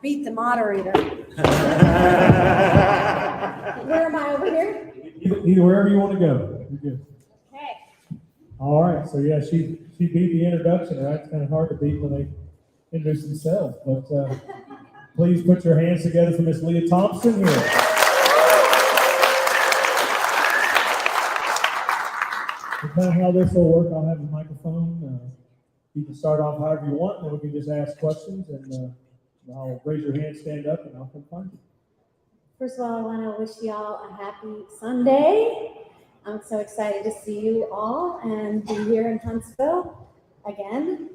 beat the moderator. Where am I over here? Either wherever you want to go. You're good. Okay. All right. So yeah, she beat the introduction, right? It's kind of hard to beat when they introduce themselves. But please put your hands together for Miss Lea Thompson here. And kind of how this will work, I'll have a microphone. You can start off however you want, and then we can just ask questions, and I'll raise your hand, stand up, and I'll come find you. First of all, I want to wish y'all a happy Sunday. I'm so excited to see you all and be here in Huntsville again.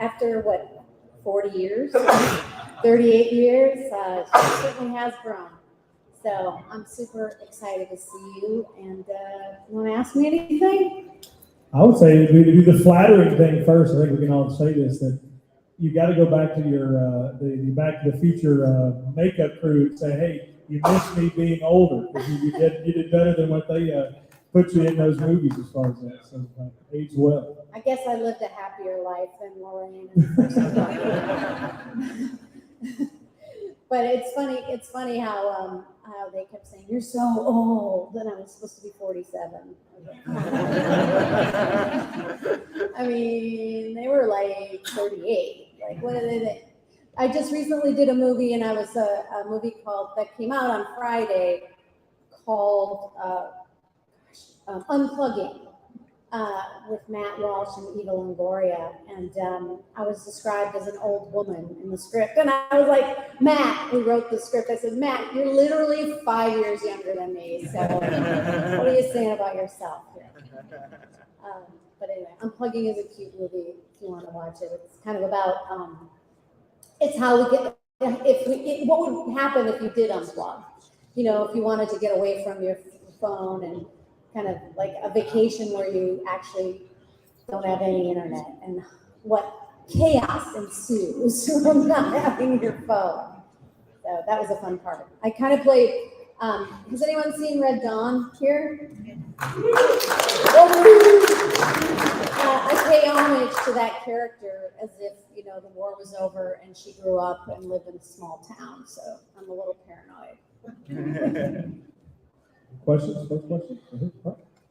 After what, 40 years, 38 years, it certainly has grown. So I'm super excited to see you. And you want to ask me anything? I would say we do the flattering thing first. I think we can all say this, that you got to go back to your the Back to the Future makeup crew and say, hey, you missed me being older, because you did better than what they put you in those movies as far as that. So age well. I guess I lived a happier life than Lorraine. But it's funny how they kept saying, you're so old, and I was supposed to be 47. I mean, they were like 38. Like, what are they? I just recently did a movie, and I was a movie that came out on Friday called Unplugging. With Matt Walsh and Eva Longoria, and I was described as an old woman in the script, and I was like, Matt, who wrote the script, I said, Matt, you're literally 5 years younger than me, so what are you saying about yourself here? But anyway, Unplugging is a cute movie if you want to watch it. It's kind of about, it's how we get, what would happen if you did unplug? You know, if you wanted to get away from your phone and kind of like a vacation where you actually don't have any internet, and what chaos ensues from not having your phone. So that was a fun part. I kind of played, has anyone seen Red Dawn here? I pay homage to that character as if, you know, the war was over and she grew up and lived in a small town. So I'm a little paranoid. Questions? First question?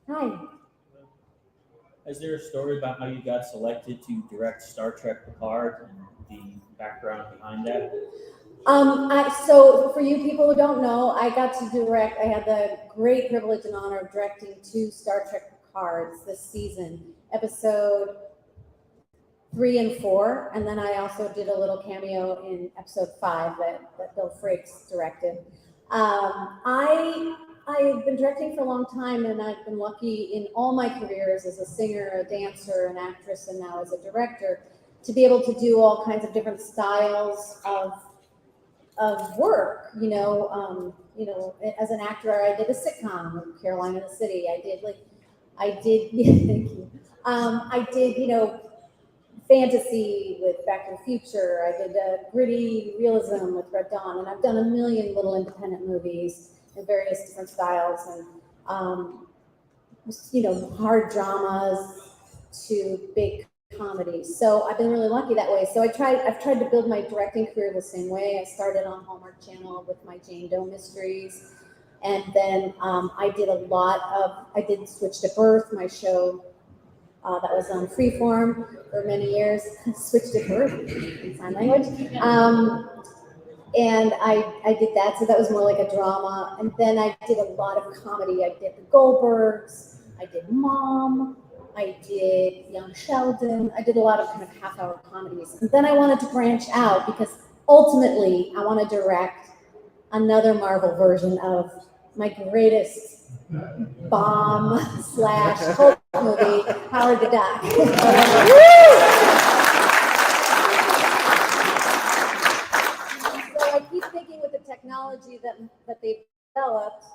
Hi. Is there a story about how you got selected to direct Star Trek Picard and the background behind that? So for you people who don't know, I got to direct, I had the great privilege and honor of directing 2 Star Trek Picards this season, episode 3 and 4, and then I also did a little cameo in episode 5 that Bill Frakes directed. I've been directing for a long time, and I've been lucky in all my careers as a singer, a dancer, an actress, and now as a director to be able to do all kinds of different styles of work. You know, as an actor, I did a sitcom with Caroline in the City. I did, thank you. I did, fantasy with Back to the Future. I did gritty realism with Red Dawn, and I've done a million little independent movies in various different styles, and hard dramas to big comedies. So I've been really lucky that way. So I've tried to build my directing career the same way. I started on Hallmark Channel with my Jane Doe mysteries, and then I did Switch to Birth, my show that was on Freeform for many years. Switch to Birth in sign language. And I did that, so that was more like a drama. And then I did a lot of comedy. I did The Goldbergs, I did Mom, I did Young Sheldon. I did a lot of kind of half-hour comedies. And then I wanted to branch out because ultimately I want to direct another Marvel version of my greatest bomb/cult movie, Howard the Duck. I keep thinking with the technology that they've developed,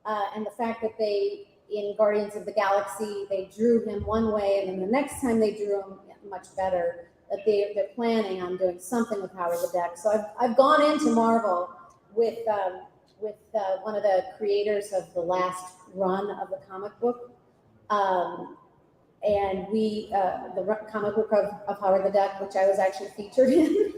and the fact that they, in Guardians of the Galaxy, they drew him one way, and then the next time they drew him much better, that they're planning on doing something with Howard the Duck. So I've gone into Marvel with one of the creators of the last run of the comic book, and we, comic book of Howard the Duck, which I was actually featured in,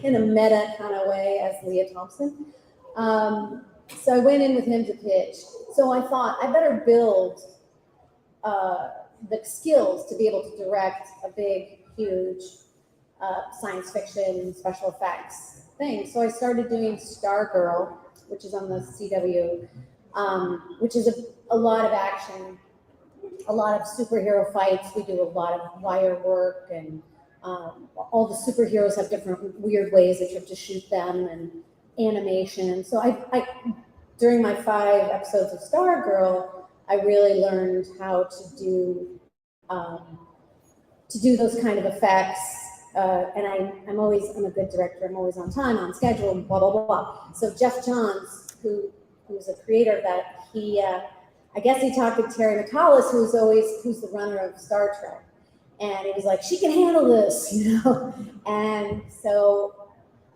in a meta kind of way as Lea Thompson. So I went in with him to pitch. So I thought I better build the skills to be able to direct a big, huge science fiction special effects thing. So I started doing Stargirl, which is on the CW, which is a lot of action, a lot of superhero fights. We do a lot of wire work, and all the superheroes have different weird ways that you have to shoot them, and animation. So I during my 5 episodes of Stargirl, I really learned how to do those kind of effects. And I'm a good director. I'm always on time, on schedule, blah blah blah. So Jeff Johns, who's a creator of that, he I guess he talked to Terry McAuliffe, who's the runner of Star Trek, and he was like, she can handle this, And so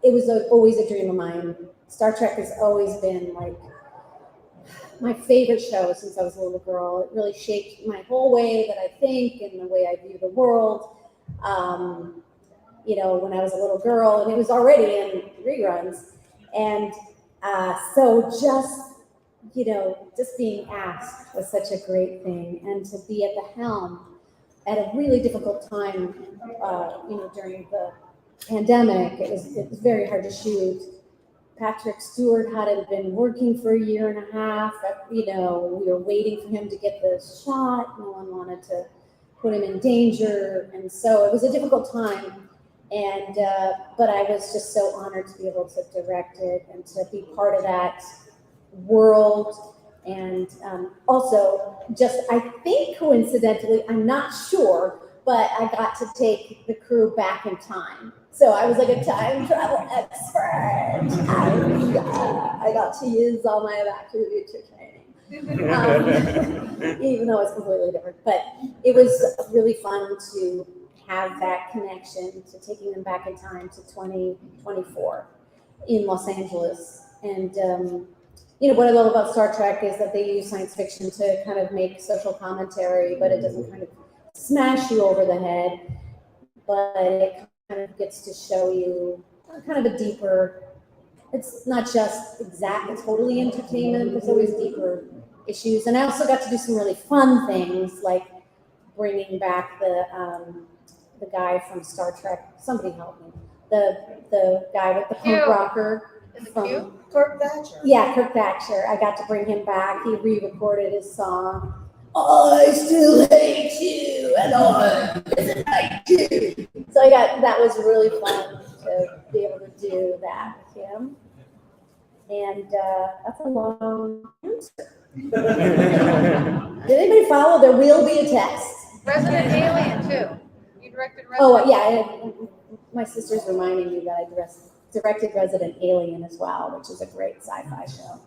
it was always a dream of mine. Star Trek has always been like my favorite show since I was a little girl. It really shaped my whole way that I think and the way I view the world. When I was a little girl, and it was already in reruns. And so just being asked was such a great thing. And to be at the helm at a really difficult time, during the pandemic, it was very hard to shoot. Patrick Stewart hadn't been working for a year and a half. We were waiting for him to get the shot. No one wanted to put him in danger. And so it was a difficult time. And but I was just so honored to be able to direct it and to be part of that world. And also, I think coincidentally, I'm not sure, but I got to take the crew back in time. So I was like a time travel expert. I got to use all my Back to the Future training, even though it's completely different. But it was really fun to have that connection to taking them back in time to 2024 in Los Angeles. And what I love about Star Trek is that they use science fiction to kind of make social commentary, but it doesn't kind of smash you over the head, but it kind of gets to show you kind of a deeper, it's not just totally entertainment, there's always deeper issues. And I also got to do some really fun things, like bringing back the guy from Star Trek, somebody help me, the guy with the punk rocker. From Kirk Thatcher. Yeah, Kirk Thatcher. I got to bring him back. He re-recorded his song. I still hate you, and I hate you. So that was really fun to be able to do that with him. And that's a long answer. Did anybody follow? There will be a test. Resident Alien too. You directed Resident. Oh yeah, my sister's reminding me that I directed Resident Alien as well, which is a great sci-fi show.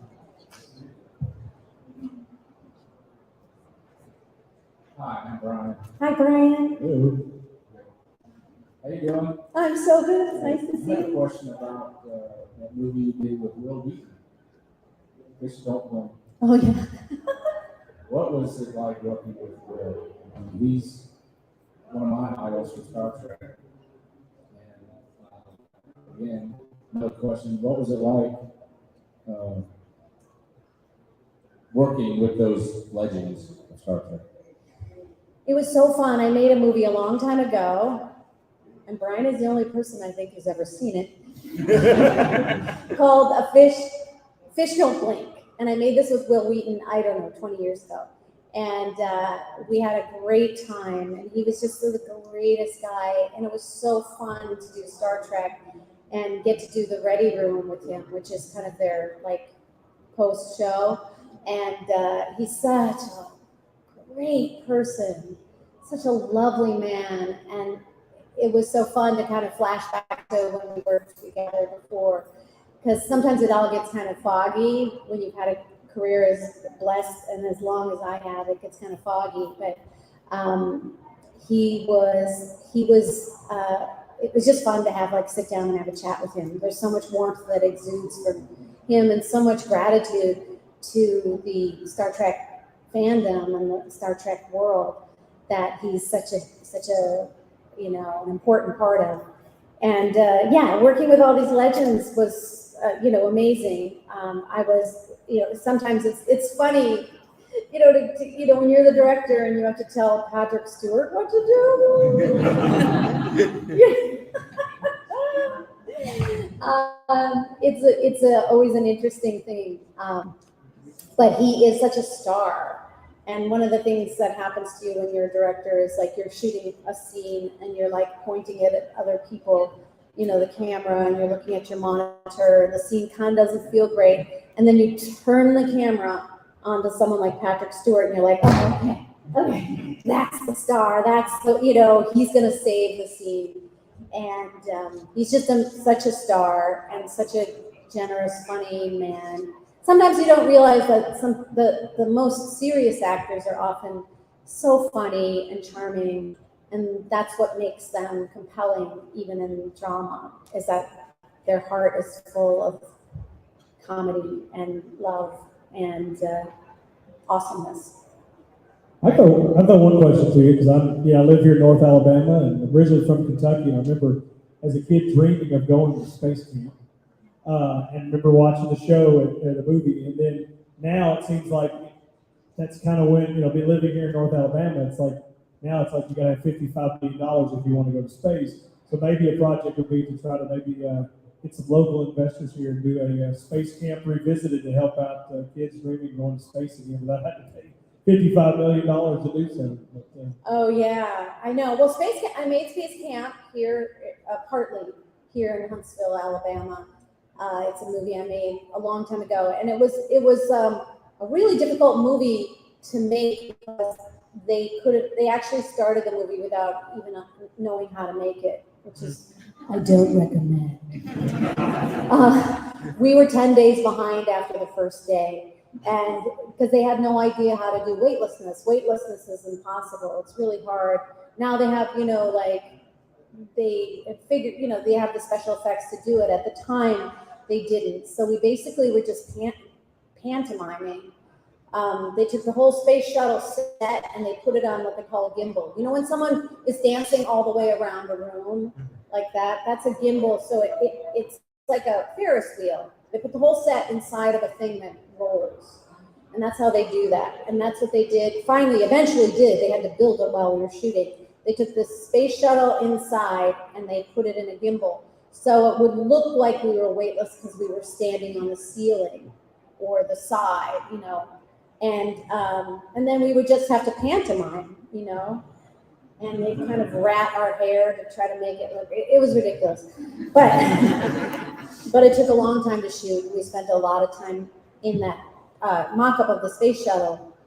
Hi, I'm Brian. Hi, Brian. Hello. How you doing? I'm so good. It's nice to I see have a you. question about that movie you did with Will Wheaton. Fish Don't Blink. Oh, yeah. What was it like working with Will? I mean, he's one of my idols from Star Trek. And again, another question: what was it like working with those legends of Star Trek? It was so fun. I made a movie a long time ago, and Brian is the only person I think who's ever seen it, called A Fish Don't Blink. And I made this with Will Wheaton, I don't know, 20 years ago. And we had a great time, and he was just the greatest guy. And it was so fun to do Star Trek and get to do the Ready Room with him, which is kind of their post show. And he's such a great person, such a lovely man. And it was so fun to kind of flash back to when we worked together before, because sometimes it all gets kind of foggy when you've had a career as blessed and as long as I have. It gets kind of foggy, but it was just fun to have sit down and have a chat with him. There's so much warmth that exudes from him, and so much gratitude to the Star Trek fandom and the Star Trek world. that he's such a an important part of. And yeah, working with all these legends was amazing. I was sometimes it's funny. When you're the director and you have to tell Patrick Stewart what to do. It's always an interesting thing. But he is such a star. And one of the things that happens to you when you're a director is like you're shooting a scene and you're like pointing it at other people, the camera, and you're looking at your monitor and the scene kind of doesn't feel great. And then you turn the camera onto someone like Patrick Stewart and you're like, oh, okay, that's the star. That's he's going to save the scene. And he's just such a star and such a generous, funny man. Sometimes you don't realize that the most serious actors are often so funny and charming, and that's what makes them compelling, even in drama, is that their heart is full of comedy and love and awesomeness. I got one question to you because I live here in North Alabama and originally from Kentucky. And I remember as a kid dreaming of going to space camp, and remember watching the show at a movie. And then now it seems like that's kind of when be living here in North Alabama. It's like now it's like you got to have $55 million if you want to go to space. So maybe a project would be to try to maybe get some local investors here and do a space camp revisited to help out kids dreaming of going to space again without having to pay $55 million to do so. But, oh yeah, I know. Well, I made space camp here, partly here in Huntsville, Alabama. It's a movie I made a long time ago, and it was a really difficult movie to make because they actually started the movie without even knowing how to make it, which is I don't recommend. We were 10 days behind after the first day, and because they had no idea how to do weightlessness. Weightlessness is impossible. It's really hard. Now they have they figured they have the special effects to do it. At the time they didn't, so we basically were just pantomiming. They took the whole space shuttle set and they put it on what they call a gimbal. When someone is dancing all the way around a room like that, that's a gimbal. So it's like a Ferris wheel. They put the whole set inside of a thing that rolls. And that's how they do that. And that's what they did. Eventually did. They had to build it while we were shooting. They took this space shuttle inside and they put it in a gimbal. So it would look like we were weightless because we were standing on the ceiling or the side, and then we would just have to pantomime, and they kind of rat our hair to try to make it look. It was ridiculous, but it took a long time to shoot. We spent a lot of time in that mock-up of the space shuttle,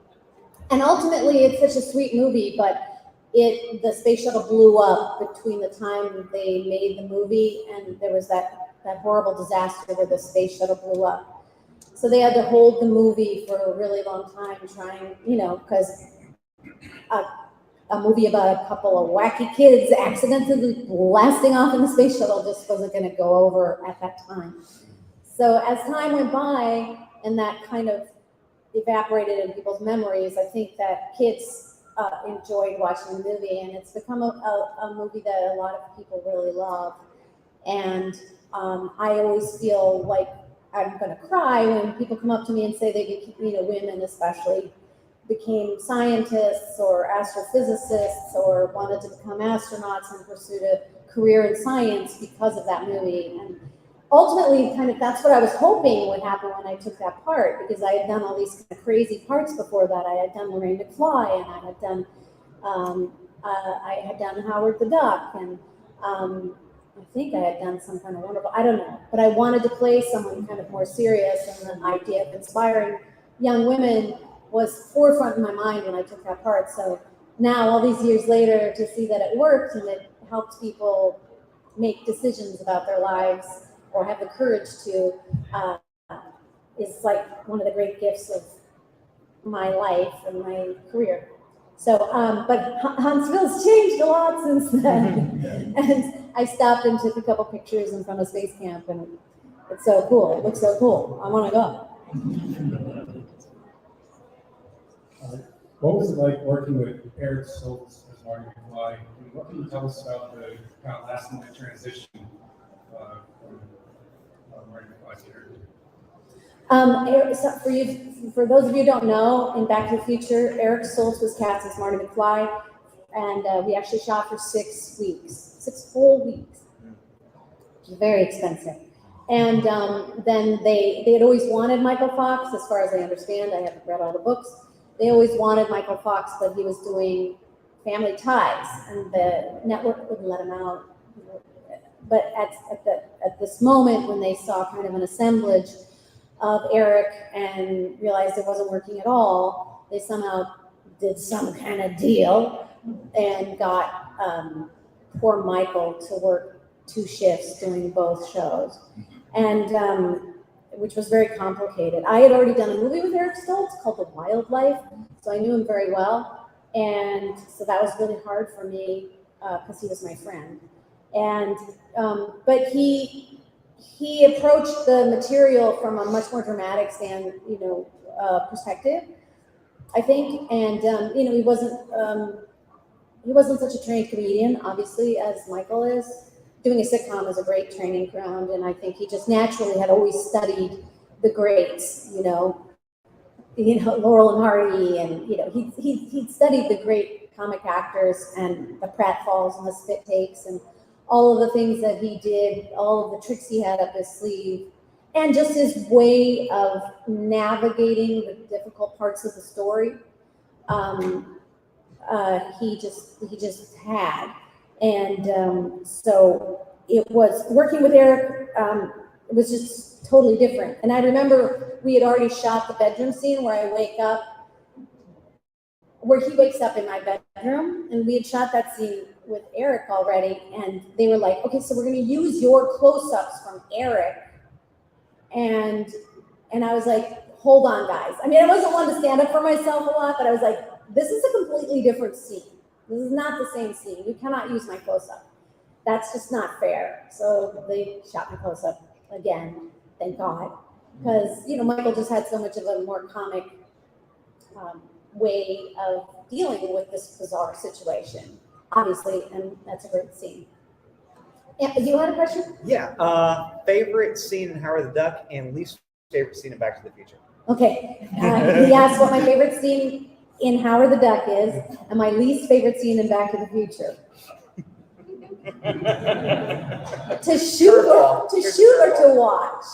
and ultimately it's such a sweet movie, but the space shuttle blew up between the time they made the movie and there was that horrible disaster where the space shuttle blew up. So they had to hold the movie for a really long time trying, because a movie about a couple of wacky kids accidentally blasting off in the space shuttle just wasn't going to go over at that time. So as time went by and that kind of evaporated in people's memories, I think that kids enjoyed watching the movie, and it's become a movie that a lot of people really love. And I always feel like I'm going to cry when people come up to me and say they, women especially, became scientists or astrophysicists or wanted to become astronauts and pursued a career in science because of that movie. And ultimately, kind of that's what I was hoping would happen when I took that part, because I had done all these kind of crazy parts before that. I had done Lorraine McFly, and I had done Howard the Duck, and I think I had done some kind of wonderful, I don't know, but I wanted to play someone kind of more serious, and the idea of inspiring young women was forefront in my mind when I took that part. So now, all these years later, to see that it worked and it helped people make decisions about their lives or have the courage to, is like one of the great gifts of my life and my career. So, but Huntsville's changed a lot since then. And I stopped and took a couple pictures in front of Space Camp, and it's so cool. It looks so cool. I want to go. What was it like working with Eric Stoltz as Marty McFly? And what can you tell us about the kind of last minute transition from Marty McFly's character? So for those of you who don't know, in Back to the Future, Eric Stoltz was cast as Marty McFly, and we actually shot for 6 weeks, 6 full weeks. It was very expensive. And then they had always wanted Michael Fox, as far as I understand. I haven't read all the books. They always wanted Michael Fox, but he was doing Family Ties, and the network wouldn't let him out. But at this moment, when they saw kind of an assemblage of Eric and realized it wasn't working at all, they somehow did some kind of deal and got poor Michael to work 2 shifts doing both shows, and which was very complicated. I had already done a movie with Eric Stoltz called The Wildlife, so I knew him very well, and so that was really hard for me because he was my friend. And but he approached the material from a much more dramatic perspective, I think. And he wasn't such a trained comedian, obviously, as Michael is. Doing a sitcom is a great training ground, and I think he just naturally had always studied the greats, Laurel and Hardy, and he'd studied the great comic actors and the pratfalls and the spit takes and all of the things that he did, all of the tricks he had up his sleeve, and just his way of navigating the difficult parts of the story. He just had. And so it was working with Eric. It was just totally different. And I remember we had already shot the bedroom scene where he wakes up in my bedroom, and we had shot that scene with Eric already. And they were like, okay, so we're going to use your close-ups from Eric. And I was like, hold on, guys. I mean, I wasn't one to stand up for myself a lot, but I was like, this is a completely different scene. This is not the same scene. You cannot use my close-up. That's just not fair. So they shot my close-up again, thank God. Because, Michael just had so much of a more comic way of dealing with this bizarre situation, obviously, and that's a great scene. Yeah, you had a question? Yeah. Favorite scene in Howard the Duck and least favorite scene in Back to the Future? Okay. He asked what my favorite scene in Howard the Duck is, and my least favorite scene in Back to the Future. To shoot or to watch?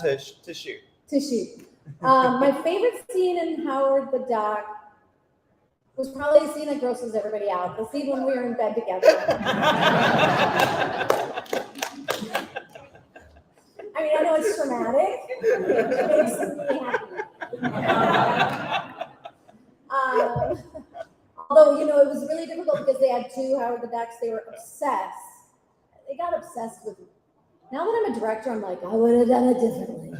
To shoot. To shoot. My favorite scene in Howard the Duck was probably the scene that grosses everybody out. The scene when we were in bed together. I mean, I know it's traumatic. It makes me happy. Although, it was really difficult because they had 2 Howard the Ducks. They were obsessed. They got obsessed with me. Now that I'm a director, I'm like, I would have done it differently.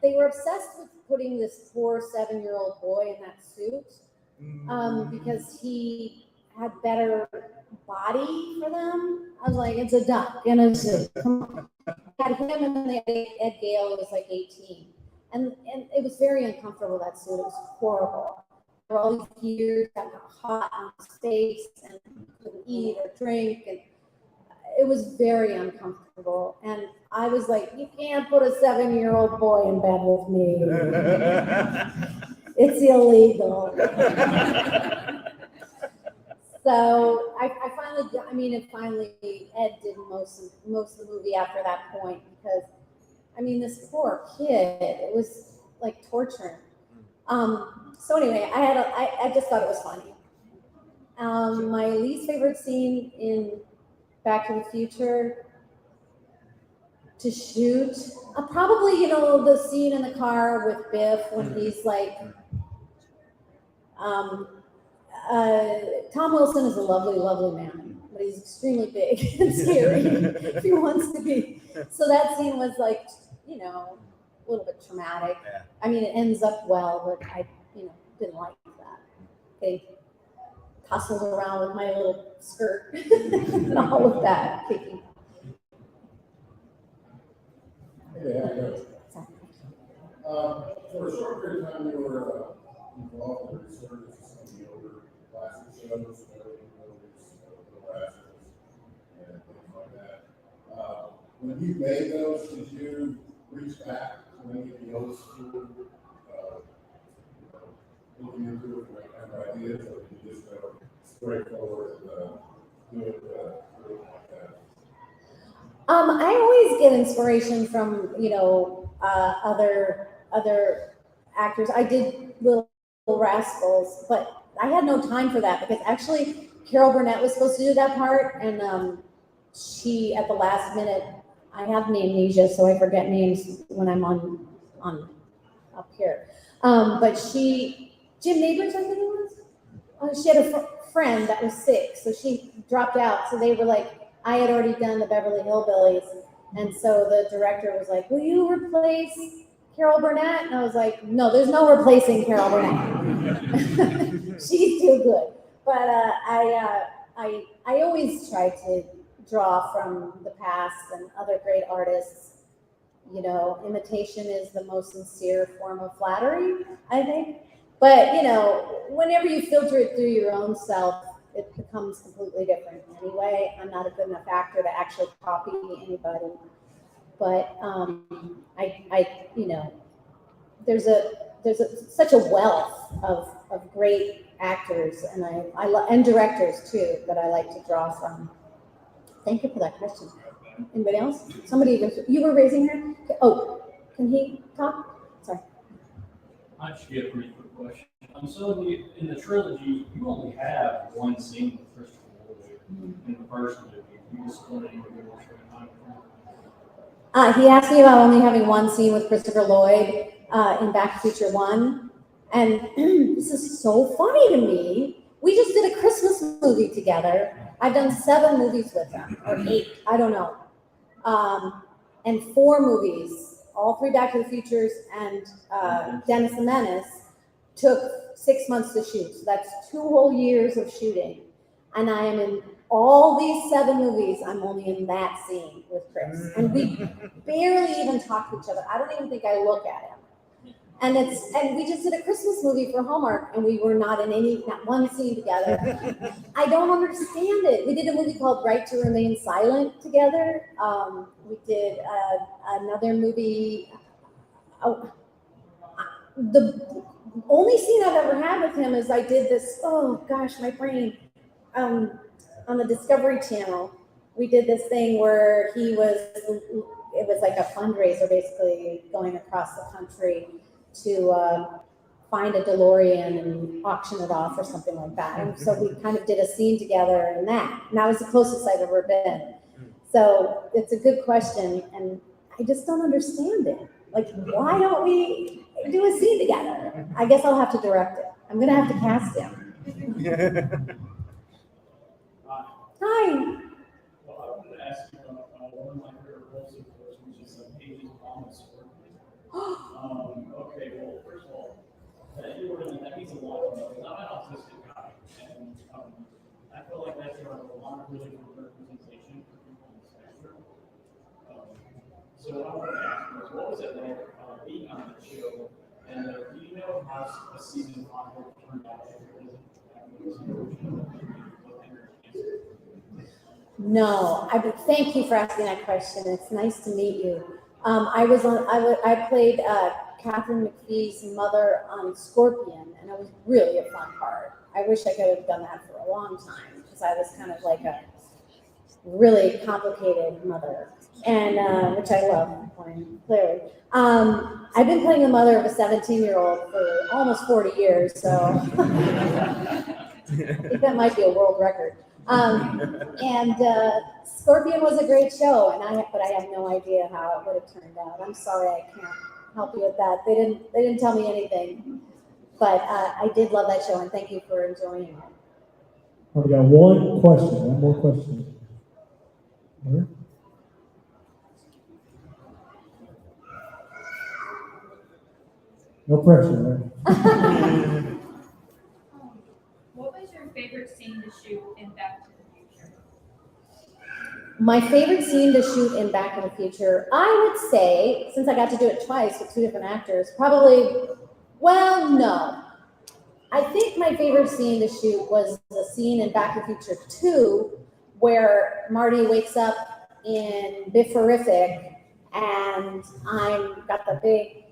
They were obsessed with putting this poor 7-year-old boy in that suit because he had better body for them. I was like, it's a duck in a suit. Come on. They had him, and then they had Ed Gale, who was like 18. And it was very uncomfortable, that suit. It was horrible. For all these years, got hot on his face and couldn't eat or drink, and it was very uncomfortable. And I was like, you can't put a 7-year-old boy in bed with me. It's illegal. So I finally, Ed did most of the movie after that point, because, this poor kid, it was like torture. So anyway, I just thought it was funny. My least favorite scene in Back to the Future to shoot, probably, the scene in the car with Biff when he's like, Tom Wilson is a lovely, lovely man, but he's extremely big and scary if he wants to be. So that scene was like, a little bit traumatic. Yeah. It ends up well, but I, didn't like that. They tussled around with my little skirt and all of that. Kicking. Yeah. For a short period of time, you were involved in research of some of the older classic shows, early movies, the Rascals, and things like that. When you made those, did you reach back to any of the old school, looking into it, like kind of ideas, or did you just go straightforward and do it like that? I always get inspiration from, other actors. I did Little Rascals, but I had no time for that because actually Carol Burnett was supposed to do that part, and she at the last minute. I have name amnesia, so I forget names when I'm on up here. But Jim Neighbors, I think it was. She had a friend that was sick, so she dropped out. So they were like, I had already done the Beverly Hillbillies, and so the director was like, "Will you replace Carol Burnett?" And I was like, "No, there's no replacing Carol Burnett. She's too good." But I always try to draw from the past and other great artists. Imitation is the most sincere form of flattery, I think. But whenever you filter it through your own self, it becomes completely different anyway. I'm not a good enough actor to actually copy anybody. But there's such a wealth of great actors and and directors too that I like to draw from. Thank you for that question. Anybody else? You were raising your hand? Oh, can he talk? Sorry. I just get a pretty quick question. So in the trilogy, you only have one scene with Christopher Lloyd in the first movie. You just wanted to give more time for He asked me about only having one scene with Christopher Lloyd in Back to the Future 1. And this is so funny to me. We just did a Christmas movie together. I've done 7 movies with him, or 8, I don't know. And 4 movies, all 3 Back to the Futures and Dennis the Menace, took 6 months to shoot. So that's 2 whole years of shooting. And I am in all these 7 movies, I'm only in that scene with Chris. And we barely even talk to each other. I don't even think I look at him. And we just did a Christmas movie for Hallmark, and we were not one scene together. I don't understand it. We did a movie called Right to Remain Silent together. We did another movie. The only scene I've ever had with him is I did this. Oh gosh, my brain. On the Discovery Channel, we did this thing where it was like a fundraiser, basically going across the country to find a DeLorean and auction it off or something like that. And so we kind of did a scene together in that. And that was the closest I've ever been. So it's a good question. And I just don't understand it. Like, why don't we do a scene together? I guess I'll have to direct it. I'm going to have to cast him. Hi. Well, I wanted to ask you about one of my favorite roles, of course, which is Agent Thomas. Okay, well, first of all, that means a lot to me because I'm an autistic guy, and I feel like that's a lot of really good representation for people on the spectrum. So what I want to ask was, what was it like being on the show, and do you know how a season 5 turned out? No, thank you for asking that question. It's nice to meet you. I played Catherine McPhee's mother on Scorpion, and it was really a fun part. I wish I could have done that for a long time because I was kind of like a really complicated mother, and which I love playing, clearly. I've been playing the mother of a 17-year-old for almost 40 years, so I think that might be a world record. Scorpion was a great show, but I have no idea how it would have turned out. I'm sorry, I can't help you with that. They didn't tell me anything, but I did love that show, and thank you for enjoying it. We got one more question. Here. No pressure, right? What was your favorite scene to shoot in Back to the Future? My favorite scene to shoot in Back to the Future, I would say, since I got to do it twice with 2 different actors, probably, well, no. I think my favorite scene to shoot was the scene in Back to the Future 2 where Marty wakes up in Bifferific and I'm got the big,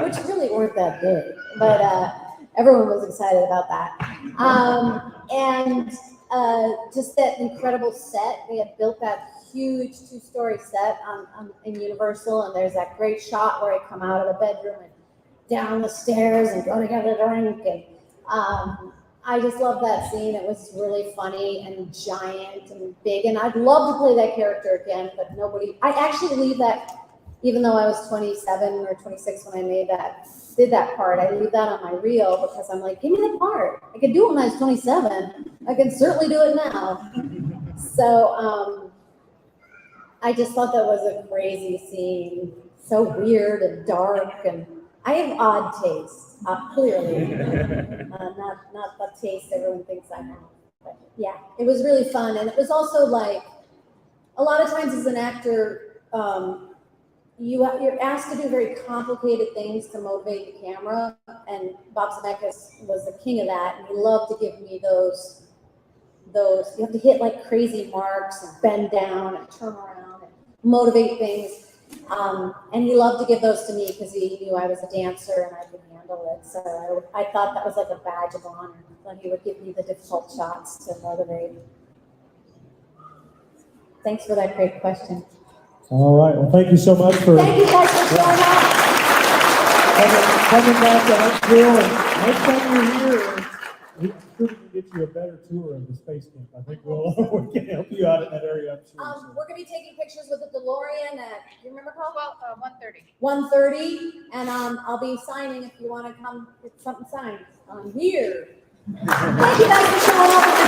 which really weren't that big, but everyone was excited about that. Just that incredible set. They had built that huge 2-story set in Universal, and there's that great shot where I come out of the bedroom and down the stairs and go to get a drink. And I just love that scene. It was really funny and giant and big, and I'd love to play that character again, but I actually leave that, even though I was 27 or 26 when I did that part, I leave that on my reel because I'm like, give me the part. I could do it when I was 27. I can certainly do it now. So I just thought that was a crazy scene. So weird and dark, and I have odd taste, clearly. Not the taste everyone thinks I have. But yeah, it was really fun. And it was also like, a lot of times as an actor, you're asked to do very complicated things to motivate the camera, and Bob Zemeckis was the king of that, and he loved to give me those. You have to hit like crazy marks and bend down and turn around and motivate things, and he loved to give those to me because he knew I was a dancer and I could handle it. So I thought that was like a badge of honor when he would give me the difficult shots to motivate. Thanks for that great question. All right. Well, thank you so much for Thank you guys for showing up. coming back to Huntsville. And next time you're here, we can get you a better tour of the space camp. I think we can help you out in that area, I'm sure. We're gonna be taking pictures with the DeLorean at, you remember, Carl? 1:30. 1:30, and I'll be signing if you want to come get something signed. I'm here. Thank you guys for showing up.